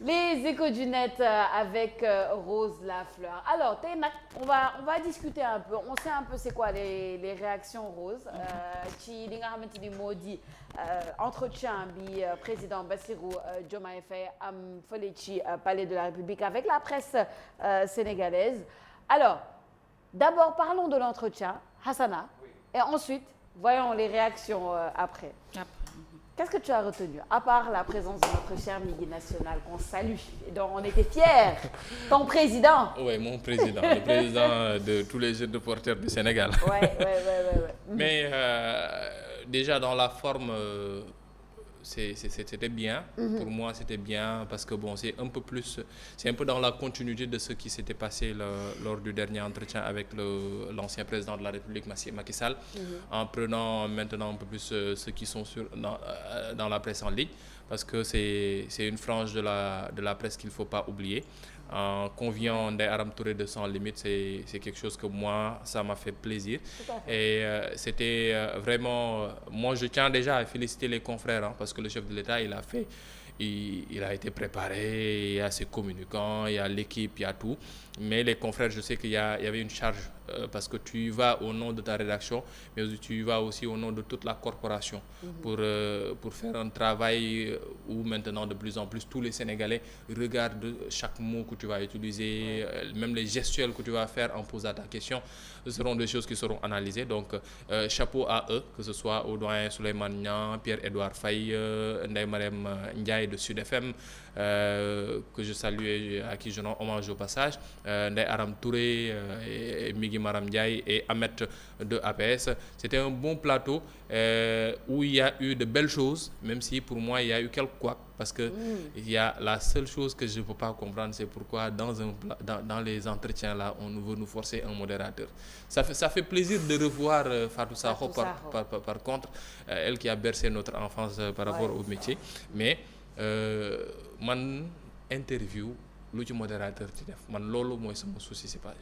Les échos du net avec Rose Lafleur. Alors tey nag on va discuter un peu on sait un peu c'est quoi les réactions Rose ci li nga xamante ni moo di entretien bi président Bassirou Diomaye Faye am fële ci palais de la République avec la presse sénégalaise. Alors d'abord parlons de l'entretien Hassana et ensuite voyons les réactions après. Qu'est-ce que tu as retenu, à part la présence de notre cher Migui National qu'on salue et dont on était fiers, ton président. Oui, mon président, le président de tous les jeunes reporters du Sénégal. Ouais. Mais déjà dans la forme, c'était bien. Pour moi, c'était bien parce que bon, c'est un peu dans la continuité de ce qui s'était passé lors du dernier entretien avec l'ancien président de la République, Macky Sall, en prenant maintenant un peu plus ceux qui sont dans la presse en ligne, parce que c'est une frange de la presse qu'il ne faut pas oublier. En conviant Ndeye Aram Touré de Sans Limites, c'est quelque chose que moi, ça m'a fait plaisir. Et c'était vraiment... moi, je tiens déjà à féliciter les confrères, parce que le chef de l'État, il a été préparé, il y a ses communicants, il y a l'équipe, il y a tout. Mais les confrères, je sais qu'il y avait une charge parce que tu y vas au nom de ta rédaction, mais tu y vas aussi au nom de toute la corporation pour faire un travail où maintenant de plus en plus tous les Sénégalais regardent chaque mot que tu vas utiliser, même les gestuels que tu vas faire en posant ta question. Ce seront des choses qui seront analysées. Donc chapeau à eux, que ce soit au doyen Souleymane Niang, Pierre-Edouard Faye, Ndeye Marème Ndiaye de Sud FM, que je salue et à qui je rends hommage au passage, Ndeye Aram Touré et Migui Maram Ndiaye et Ahmed de APS. C'était un bon plateau où il y a eu de belles choses, même si pour moi il y a eu quelques couacs, parce que il y a la seule chose que je ne peux pas comprendre, c'est pourquoi dans les entretiens là on veut nous forcer un modérateur. Ça fait plaisir de revoir Fatou Sakho par contre, elle qui a bercé notre enfance par rapport au métier, mais man interview lu ci modérateur ci def man loolu mooy sama souci. C'est pas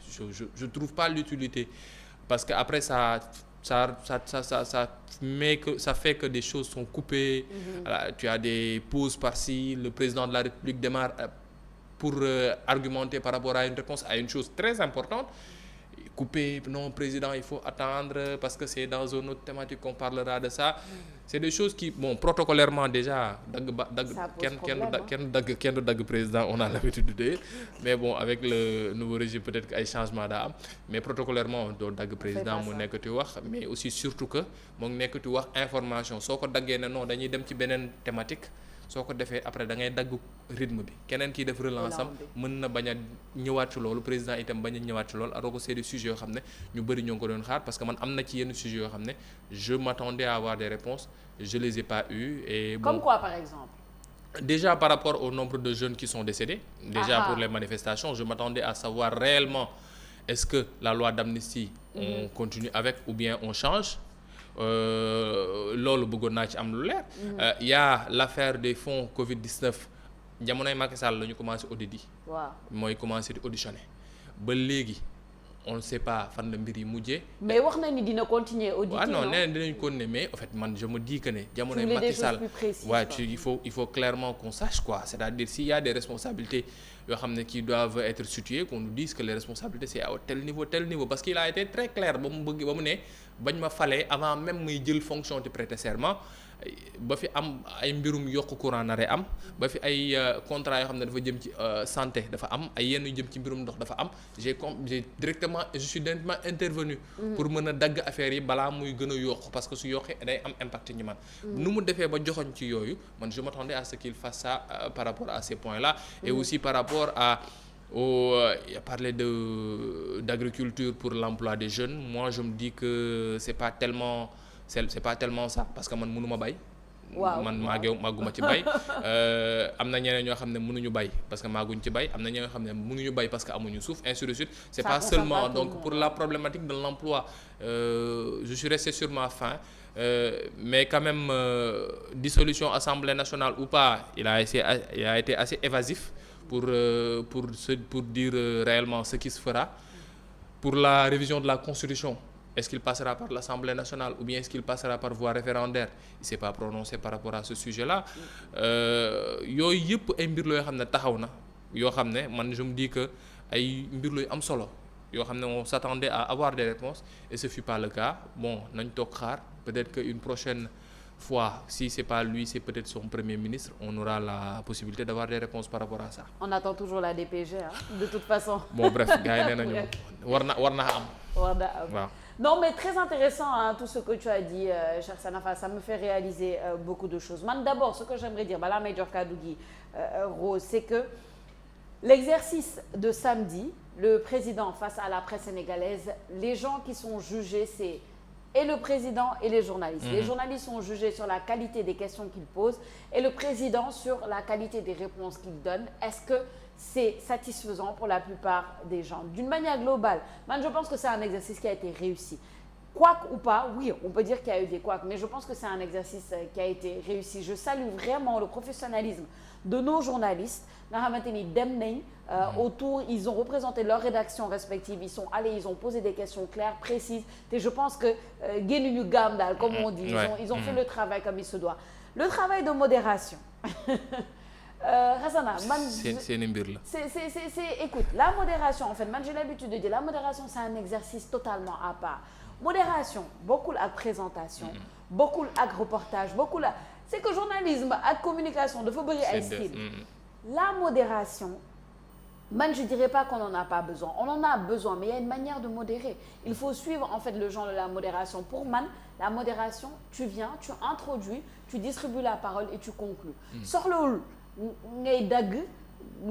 je trouve pas l'utilité, parce que après ça fait que des choses sont coupées. Voilà, tu as des pauses par-ci, le président de la République démarre pour argumenter par rapport à une réponse à une chose très importante. Coupé, non président, il faut attendre parce que c'est dans une autre thématique qu'on parlera de ça. C'est des choses qui, bon, protocolairement déjà kenn du dagg président, on a l'habitude de dire, mais bon, avec le nouveau régime peut-être que ay changement daa am, mais protocolairement doo dagg président mu nekk ti wax, mais aussi surtout que mu nekk ti wax information soo ko daggee ne non dañuy dem ci beneen thématique, soo ko defee après da ngay dagg rythme bi, keneen kiy def relance am mën na bañ a ñëwaat ci loolu, président itam bañ a ñëwaat ci loolu, alors que c'est des sujets yoo xam ne ñu bëri ñoo ngi ko doon xaar, parce que man am na ci yenn sujets yoo xam ne je m'attendais à avoir des réponses, je les ai pas eues. Et bon, comme quoi par exemple? Déjà par rapport au nombre de jeunes qui sont décédés, déjà pour les manifestations, je m'attendais à savoir réellement est-ce que la loi d'amnistie on continue avec ou bien on change. Loolu bëggoon naa ci am lu leer. Y a l'affaire des fonds Covid-19, jamonoy Macky Sall la ñu commencé audit yi. waaw mooy commencé di auditionner ba léegi on ne sait pas fan la mbir yi mujjee. mais wax na ni dina continuer auditer. waaw non nee na dinañ continuer, mais en fait man je me dis que ne jamonoy Macky Sall il faut clairement qu'on sache quoi, c'est-à-dire s'il y a des responsabilités yoo xam ne qui doivent être situées, qu'on nous dise que les responsabilités c'est à tel niveau, parce qu'il a été très clair ba mu ne bañ ma falee avant même muy jël fonction de prêter serment, ba fi am ay mbirum yokk courant nare am, ba fi ay contrat yoo xam ne dafa jëm ci santé dafa am, ay yenn yu jëm ci mbirum ndox dafa am, je suis directement intervenu pour mën a dagg affaire yi balaa muy gën a yokk, parce que su yokkee day am impact ñi man nu mu defee ba joxoñ ci yooyu, man je m'attendais à ce qu'il fasse ça par rapport à ces points là, et aussi par rapport à il a parlé d'agriculture pour l'emploi des jeunes. Moi je me dis que c'est pas tellement ça, parce que man mënuma bay. man màgguma ci bay. am na ñeneen ñoo xam ne mënuñu bay parce que màgguñ ci bay, am na ñeneen ñoo xam ne mënuñu bay parce que amuñu suuf, ainsi de suite. C'est pas seulement donc pour la problématique de l'emploi, je suis resté sur ma faim. Mais quand même dissolution Assemblée nationale ou pas, il a été assez évasif pour dire réellement ce qui se fera. Pour la révision de la Constitution, Est-ce qu'il passera par l'Assemblée nationale ou bien est-ce qu'il passera par voie référendaire? Il s'est pas prononcé par rapport à ce sujet-là. Yooyu yëpp ay mbir la yoo xam ne taxaw na yoo xam ne man je me dis que ay mbir la yu am solo yoo xam ne on s'attendait à avoir des réponses et ce fut pas le cas. Bon nañ toog xaar peut-être que une prochaine fois, si c'est pas lui, c'est peut-être son premier ministre, on aura la possibilité d'avoir des réponses par rapport à ça. On attend toujours la DPG, hein, de toute façon. Bon bref, gars yi nee nañu war na am. Waaw. Non, mais très intéressant hein, tout ce que tu as dit, cher Sanafa, ça me fait réaliser beaucoup de choses. Man, d'abord, ce que j'aimerais dire, balaa may jox kàddu gi Rose, c'est que l'exercice de samedi, le président face à la presse sénégalaise, les gens qui sont jugés, c'est et le président et les journalistes. Les journalistes sont jugés sur la qualité des questions qu'ils posent et le président sur la qualité des réponses qu'il donne. Est-ce que c'est satisfaisant pour la plupart des gens? D'une manière globale, je pense que c'est un exercice qui a été réussi. Quoique ou pas, oui, on peut dire qu'il y a eu des couacs, mais je pense que c'est un exercice qui a été réussi. Je salue vraiment le professionnalisme de nos journalistes. Autour, ils ont représenté leurs rédactions respectives, ils sont allés, ils ont posé des questions claires, précises. Et je pense que comme on dit, ils ont fait le travail comme il se doit. Le travail de modération. Hassana, écoute, la modération, en fait, j'ai l'habitude de dire, la modération, c'est un exercice totalement à part. Modération, beaucoup à présentation, beaucoup à reportage, c'est que journalisme, à communication, de faut style. La modération, je ne dirais pas qu'on n'en a pas besoin. On en a besoin, mais il y a une manière de modérer. Il faut suivre en fait le genre de la modération. Pour man, la modération, tu viens, tu introduis, tu distribues la parole et tu conclus. Sors le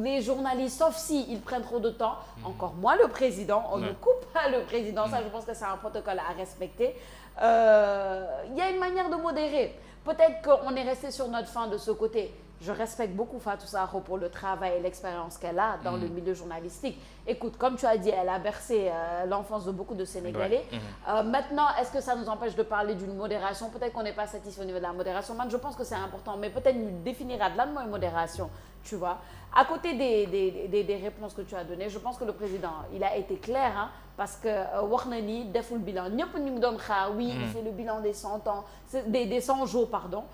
les journalistes, sauf si ils prennent trop de temps, encore moins le président, on ne coupe pas le président, ça je pense que c'est un protocole à respecter. Il y a une manière de modérer. Peut-être qu'on est resté sur notre faim de ce côté. Je respecte beaucoup Fatou Sakho pour le travail et l'expérience qu'elle a dans le milieu journalistique. Écoute, comme tu as dit, elle a bercé l'enfance de beaucoup de Sénégalais. Maintenant, est-ce que ça nous empêche de parler d'une modération? Peut-être qu'on n'est pas satisfait au niveau de la modération. Je pense que c'est important, mais peut-être nous définira de la modération, tu vois. À côté des réponses que tu as données, je pense que le président, il a été clair, hein, parce que Warnani défoule le bilan. Oui, il fait le bilan des 100 ans, des 100 jours, pardon.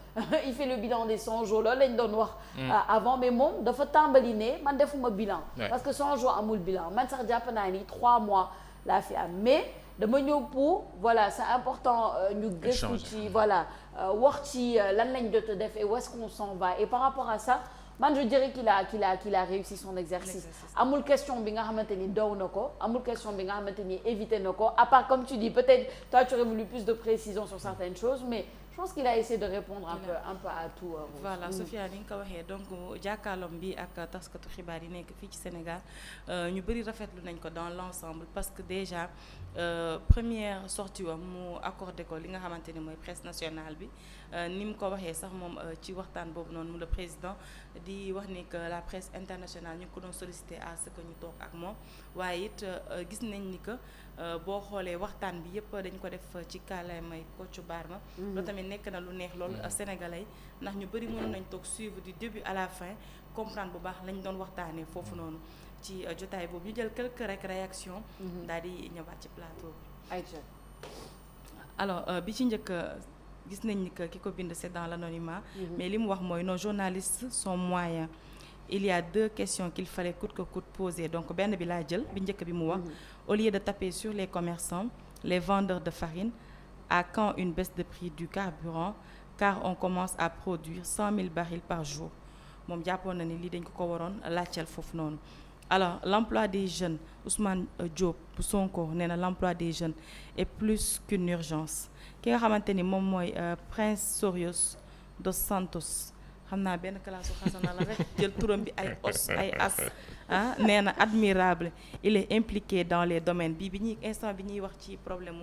Il fait le bilan des 100 jours. Là, il donne avant, mais moi, il faut tambaliné, man défoule bilan. Parce que 100 jours, amul bilan. Man, ça dit 3 mois, la fait. Mais, de mon pour, voilà, c'est important, nous discuter, voilà, voir lan lañ jot a def et où est-ce qu'on s'en va. Et par rapport à ça, je dirais qu'il a réussi son exercice. Amul question bi nga xamanteni daw nako, amul question bi nga xamanteni éviter nako. À part comme tu dis, peut-être toi tu aurais voulu plus de précision sur certaines choses, mais je pense qu'il a essayé de répondre un peu à tout. Voilà, Sophia ni nga ko waxee donc jàkkaarloom bi ak taskatu xibaar yi nekk fii ci Sénégal ñu bëri rafetlu nañ ko dans l'ensemble parce que déjà première sortie wam mu accordé ko li nga xamante ni mooy presse nationale bi ni mu ko waxee sax moom ci waxtaan boobu noonu mu le président di wax ni que la presse internationale ñu ko doon sollicité à ce que ñu toog ak moom waaye it gis nañ ni que boo xoolee waxtaan bi yëpp dañ ko def ci kàllaamay Kocc Barma loolu tamit nekk na lu neex loolu sénégalais ndax ñu bëri mën nañ toog suivre du début à la fin comprendre bu baax lañ doon waxtaanee foofu noonu ci jotaay boobu ñu jël quelques rek réactions daal di ñëwaat ci plateau bi. Alors bi ci njëkk gis nañ ni que ki ko bind c'est dans l'anonymat mais li mu wax mooy nos journalistes sont moyens. Il y a 2 questions qu'il fallait coûte que coûte poser. Donc, ben bi la jël bi njëkk bi mu wax au lieu de taper sur les commerçants, les vendeurs de farine, à quand une baisse de prix du carburant car on commence à produire 100 000 barils par jour. Moom jàppoon na ni lii dañ ko waroon laajteel foofu noonu. Alors, l'emploi des jeunes, Ousmane Diop bu Sonko nee na l'emploi des jeunes est plus qu'une urgence. Ki nga xamante ni moom mooy Prince Sorios dos Santos. xam naa benn classe xasana la rek jël turam bi ay os ay as ah nee na admirable il est impliqué dans les domaines bi ñuy instant bi ñuy wax ci problème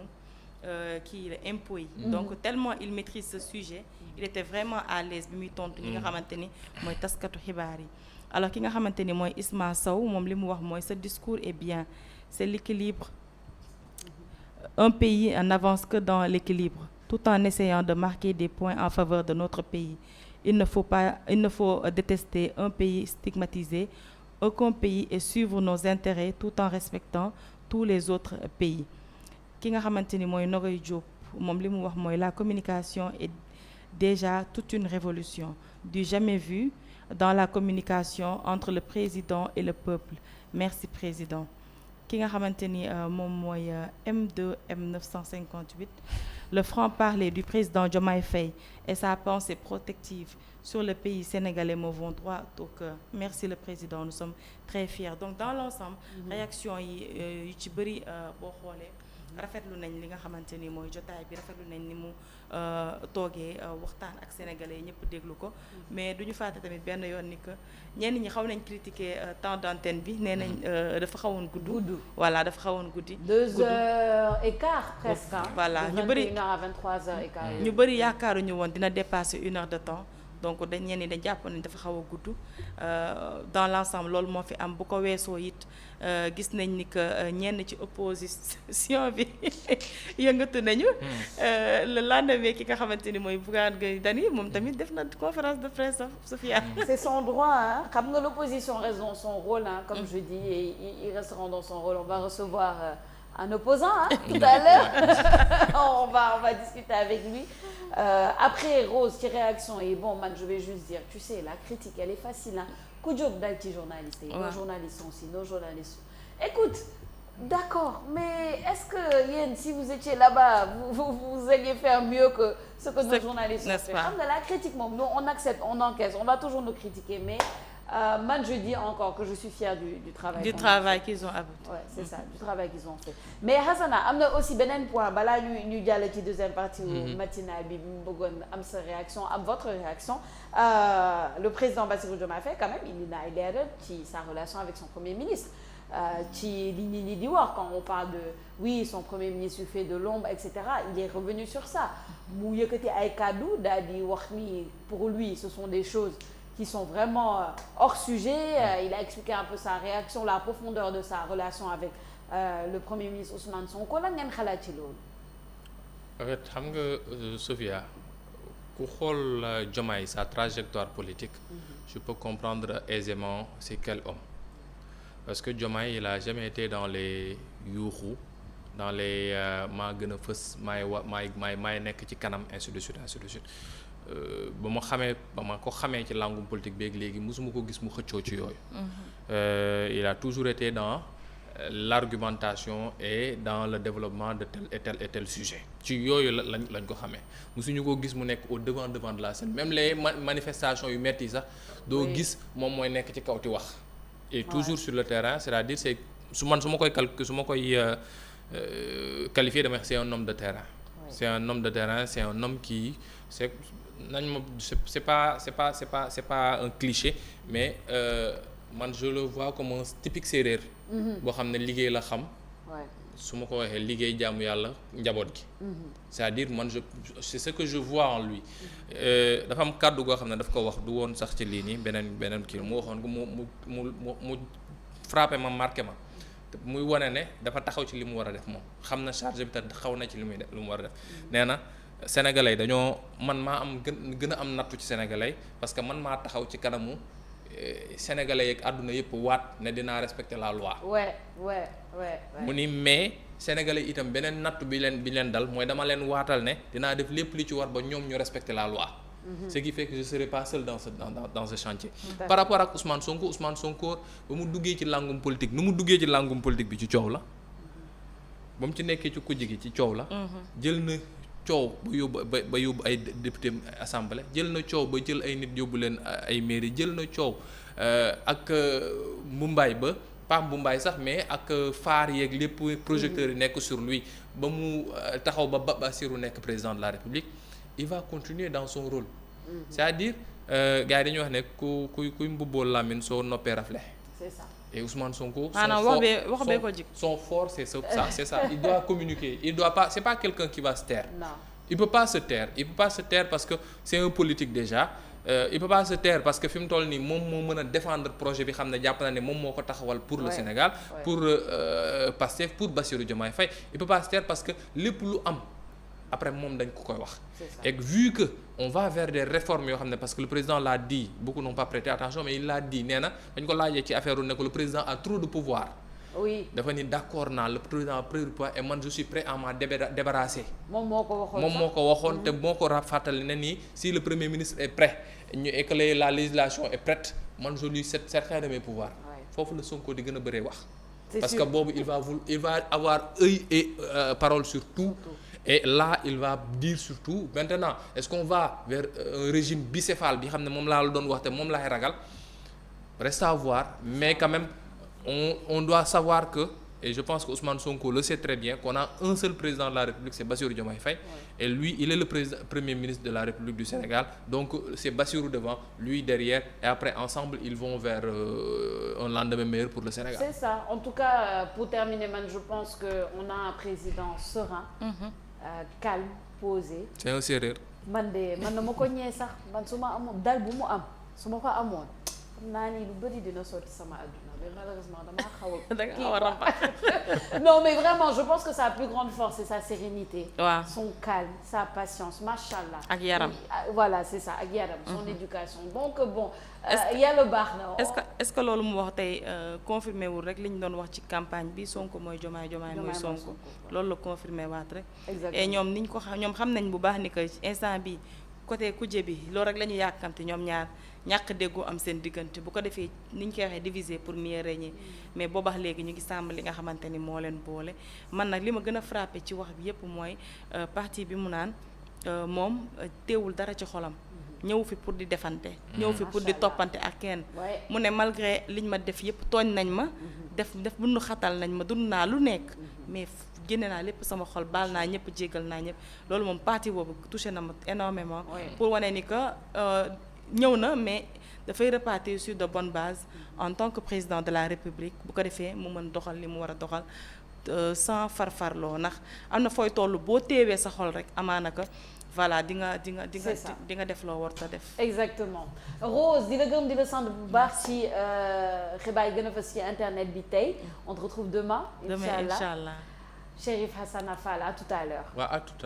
kii la impôt yi donc tellement il maîtrise ce sujet il était vraiment à l'aise bi muy tontu ñi nga xamante ni mooy taskatu xibaar yi. Alors ki nga xamante ni mooy Isma Sow moom li mu wax mooy ce discours est bien c'est l'équilibre. Un pays n'avance que dans l'équilibre tout en essayant de marquer des points en faveur de notre pays. Il ne faut détester un pays stigmatisé, aucun pays et suivre nos intérêts tout en respectant tous les autres pays. ki nga xamante ni mooy Nogaye Diop moom li mu wax mooy la communication est déjà toute une révolution du jamais vu dans la communication entre le président et le peuple merci président. Ki nga xamante ni moom mooy M2M 958 le franc-parler du président Diomaye Faye et sa pensée protective sur le pays sénégalais me vont droit au cœur merci le président nous sommes très fiers donc dans l'ensemble réaction yi yu ci bëri boo xoolee rafetlu nañ li nga xamante ni mooy jotaay bi rafetlu nañ ni mu toogee waxtaan ak sénégalais yi ñëpp déglu ko mais duñu fàtte tamit benn yoon ni que ñenn ñi xaw nañ critiquer temps d'antenne bi nee nañ dafa xawoon gudd voilà dafa xawoon guddi 2h15 presque voilà ñu bëri 1h à 23h15 ñu bëri yaakaaruñu woon dina dépasser 1 heure de temps donc ñenn ñi dañ jàpp nañ dafa xaw a gudd dans l'ensemble loolu moo fi am bu ko weesoo it gis nañ ni que ñenn ci opposition bi yëngatu nañu le lendemain ki nga xamante ni mooy Bougane Gueye Dany moom tamit def na conférence de presse Sofiane c'est son droit hein xam nga l'opposition reste dans son rôle hein comme je dis et ils resteront dans son rôle on va recevoir un opposant hein tout à l'heure on va discuter avec lui après Rose ci réaction yi bon man je vais juste dire tu sais la critique elle est facile hein ku jóg dal ci journalistes yi nos journalistes sont aussi nos journalistes écoute d'accord mais est-ce que yéen si vous étiez là-bas vous alliez faire mieux que ce que nos journalistes ont fait xam nga la critique moom nous on accepte on encaisse on va toujours nous critiquer mais man je dis encore que je suis fière du travail qu'ils ont abouti. Ouais, c'est ça du travail qu'ils ont fait mais Hassana am na aussi beneen point balaa ñu jàll ci deuxième partie matinale bi mu bëggoon am sa réaction am votre réaction le président Bassirou Diomaye Faye quand même il a leeral ci sa relation avec son premier ministre ci li ñi di wax quand on parle de oui son premier ministre lui fait de l'ombre etc il est revenu sur ça mu yëkkati ay kàddu daal di wax ni pour lui ce sont des choses qui sont vraiment hors sujet il a expliqué un peu sa réaction la profondeur de sa relation avec le premier ministre Ousmane Sonko lan ngeen xalaat ci loolu. en fait xam nga Sophia ku xool Diomaye sa trajectoire politique je peux comprendre aisément c'est quel homme parce que Diomaye il a jamais été dans les yuuxu dans les maa gën a fës maay nekk ci kanam ainsi de suite ba ma ko xamee ci langum politique beeg léegi mosuma ko gis mu xëccoo ci yooyu il a toujours été dans l'argumentation et dans le développement de tel et tel sujet ci yooyu lañ ko xamee mosuñu ko gis mu nekk au devant de la scène même les manifestations yu metti sax doo gis moom mooy nekk ci kaw ti wax et toujours sur le terrain c'est-à-dire c'est su ma koy qualifier dama c'est un homme de terrain c'est un homme de terrain c'est un homme qui c'est pas un cliché mais man je le vois comme un typique séeréer boo xam ne liggéey la xam su ma ko waxee liggéey jaamu yàlla njaboot gi c'est-à-dire man c'est ce que je vois en lui dafa am kàddu goo xam ne daf ko wax du woon sax ci lii nii beneen kii mu waxoon ko mu frappé ma marqué ma muy wane ne dafa taxaw ci li mu war a def moom xam na charge bi te xaw na ci li muy def lu mu war a def nee na sénégalais dañoo man maa am gën a am nattu ci sénégalais parce que man maa taxaw ci kanamu sénégalais yeeg àdduna yëpp waat ne dinaa respecter la loi. ouais. mu ni mais sénégalais itam beneen nattu bi leen dal mooy dama leen waatal ne dinaa def lépp li ci war ba ñoom ñu respecter la loi. Ce qui fait que je serai pas seul dans ce chantier. Par rapport ak Ousmane Sonko ba mu duggee ci langum politique nu mu duggee ci langum politique bi ci coow la ba mu ci nekkee ci kujje gi ci coow la. jël na coow ba yóbbu ay député assemblée jël na coow ba jël ay nit yóbbu leen ay mairie jël na coow ak Mumbaay ba Pape Mumbaay sax mais ak faar yeeg lépp projecteurs yi nekk sur lui ba mu taxaw ba Bassirou nekk président de la République. Il va continuer dans son rôle. C'est-à-dire gars yi dañuy wax ne kuy mbubboo Lamine soo noppee rafle. C'est ça. Et Ousmane Sonko. Son fort c'est ça. Il doit communiquer. Il doit pas. C'est pas quelqu'un qui va se taire. Non. Il peut pas se taire parce que c'est un politique déjà. Il peut pas se taire parce que fi mu toll nii moom moo mën a défendre projet bi xam ne jàpp na ne moom moo ko taxawal pour le Sénégal. Pour Pastef pour Bassirou Diomaye Faye. Il peut pas se taire parce que lépp lu am. Après moom dañ ko koy wax et vu que on va vers des réformes yoo xam ne parce que le président l'a dit beaucoup n'ont pas prêté attention mais il l'a dit nee na dañ ko laajee ci affaire u ne que le président a trop de pouvoir oui dafa ni d'accord naa le président prévoit et man je suis prêt à m'en débarrasser. moom moo ko waxoon moom moo ko waxoon te moo ko fàttali ne nii si le premier ministre est prêt et que la législation est prête man je lui cède certains de mes pouvoirs. foofu la Sonko di gën a bëree wax. parce que boobu il va avoir œil et parole sur tout. Et là il va dire surtout maintenant est-ce qu'on va vers un régime bicéphale bi xam ne moom laa la doon wax te moom laay ragal reste à voir mais quand même on doit savoir que et je pense que Ousmane Sonko le sait très bien qu'on a un seul président de la République c'est Bassirou Diomaye Faye et lui il est le premier ministre de la République du Sénégal donc c'est Bassirou devant lui derrière et après ensemble ils vont vers un lendemain meilleur pour le Sénégal. C'est ça en tout cas pour terminer man je pense que on a un président serein. Calme posé. c'est un séeréer. man na ma ko ñee sax man su ma amoon dal bu mu am su ma ko amoon xam naa ni lu bëri dina sotti sama adduna mais malheureusement damaa xaw a. non mais vraiment je pense que sa plus grande force c'est sa sérénité. waaw son calme sa patience machallah. ak yaram voilà c'est ça ak yaram. son éducation donc bon. yàlla baax na. est-ce que loolu mu wax tey confirmé wul rek li ñu doon wax ci campagne bi Sonko mooy Diomaye mooy Sonko loolu la confirmé waat rek. exactement et ñoom niñ ko ñoom xam nañ bu baax ni que instant bi côté kuje bi loolu rek la ñu yàkkamte ñoom ñaar ñàkk déggoo am seen diggante bu ko defee ni ñu koy waxee diviser pour mieux régner mais boobax léegi ñu ngi sàmm li nga xamante ni moo leen boole man nag li ma gën a frappé ci wax bi yépp mooy parti bi mu naan moom teewul dara ci xolam. ñëw fi pour di defante ñëw fi pour di toppante ak kenn mu ne malgré liñ ma def yëpp tooñ nañ ma def bundu xatal nañ ma dund naa lu nekk mais génne naa lépp sama xol baal naa ñëpp jéggal naa ñëpp loolu moom parti boobu touché na ma énormément pour wane ni que ñëw na mais dafay repartir sur de bonnes bases en tant que président de la République bu ko defee mu mën doxal li mu war a doxal sans farfarloo ndax am na fooy toll boo teewee sa xol rek amaana ka voilà di nga def loo war ta def. exactement Rose di la gërëm di la sant bu baax ci xibaar yi gën a fës ci internet bi tey on te retrouve demain. Inch'Allah. Chérif Hassana Fall à tout à l'heure. à tout à l'heure.